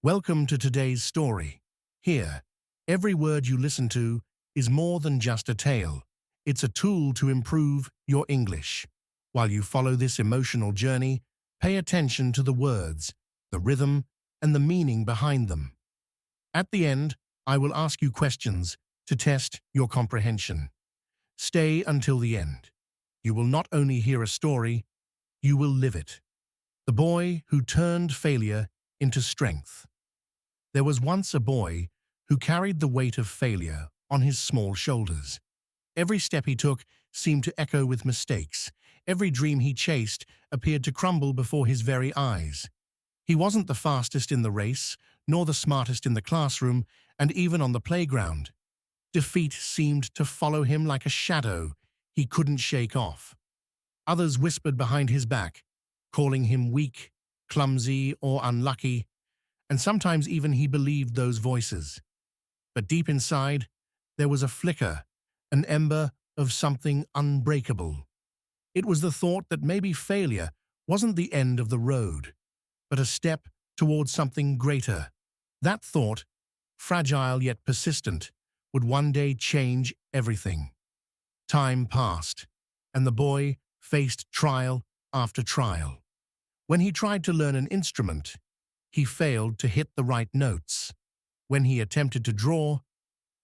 Welcome to today's story. Here, every word you listen to is more than just a tale. It's a tool to improve your English. While you follow this emotional journey, pay attention to the words, the rhythm, and the meaning behind them. At the end, I will ask you questions to test your comprehension. Stay until the end. You will not only hear a story, you will live it. The boy who turned failure into strength. There was once a boy who carried the weight of failure on his small shoulders. Every step he took seemed to echo with mistakes. Every dream he chased appeared to crumble before his very eyes. He wasn't the fastest in the race, nor the smartest in the classroom, and even on the playground. Defeat seemed to follow him like a shadow he couldn't shake off. Others whispered behind his back, calling him weak, clumsy, or unlucky, and sometimes even he believed those voices. But deep inside, there was a flicker, an ember of something unbreakable. It was the thought that maybe failure wasn't the end of the road, but a step towards something greater. That thought, fragile yet persistent, would one day change everything. Time passed, and the boy faced trial after trial. When he tried to learn an instrument, he failed to hit the right notes. When he attempted to draw,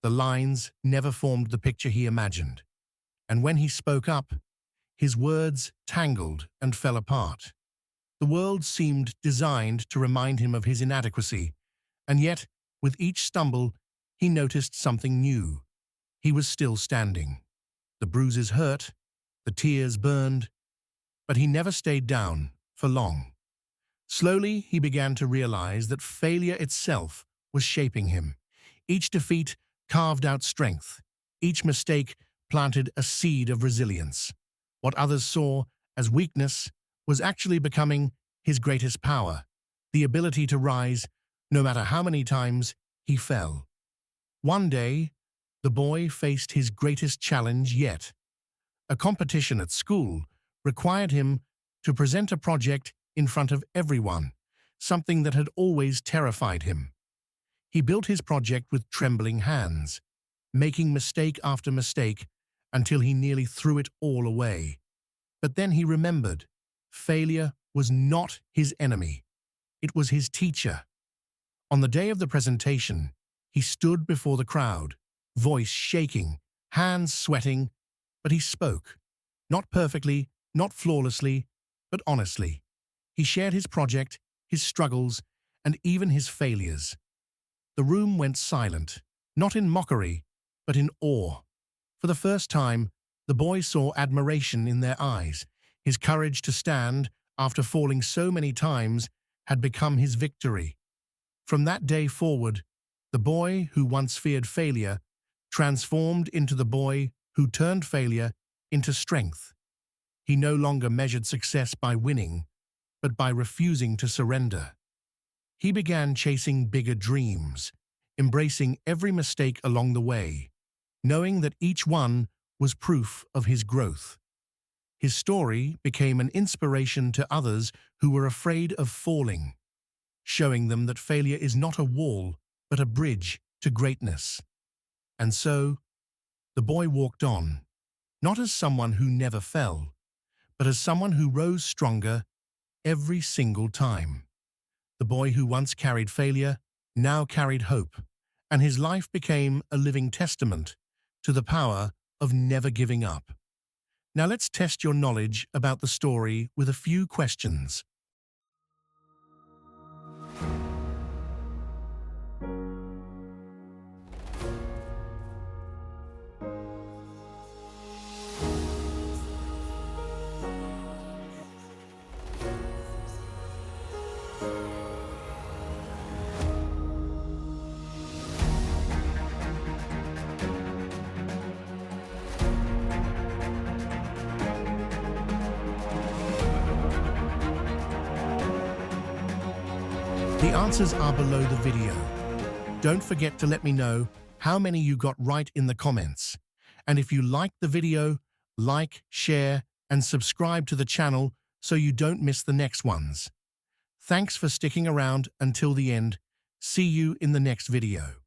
the lines never formed the picture he imagined. And when he spoke up, his words tangled and fell apart. The world seemed designed to remind him of his inadequacy, and yet, with each stumble, he noticed something new. He was still standing. The bruises hurt, the tears burned, but he never stayed down for long. Slowly, he began to realize that failure itself was shaping him. Each defeat carved out strength. Each mistake planted a seed of resilience. What others saw as weakness was actually becoming his greatest power, the ability to rise no matter how many times he fell. One day, the boy faced his greatest challenge yet. A competition at school required him to present a project in front of everyone, something that had always terrified him. He built his project with trembling hands, making mistake after mistake until he nearly threw it all away. But then he remembered, failure was not his enemy. It was his teacher. On the day of the presentation, he stood before the crowd, voice shaking, hands sweating, but he spoke. Not perfectly, not flawlessly, but honestly. He shared his project, his struggles, and even his failures. The room went silent, not in mockery, but in awe. For the first time, the boy saw admiration in their eyes. His courage to stand, after falling so many times, had become his victory. From that day forward, the boy who once feared failure transformed into the boy who turned failure into strength. He no longer measured success by winning, but by refusing to surrender. He began chasing bigger dreams, embracing every mistake along the way, knowing that each one was proof of his growth. His story became an inspiration to others who were afraid of falling, showing them that failure is not a wall, but a bridge to greatness. And so, the boy walked on, not as someone who never fell, but as someone who rose stronger every single time. The boy who once carried failure now carried hope, and his life became a living testament to the power of never giving up. Now let's test your knowledge about the story with a few questions. The answers are below the video. Don't forget to let me know how many you got right in the comments. And if you liked the video, like, share, and subscribe to the channel so you don't miss the next ones. Thanks for sticking around until the end. See you in the next video.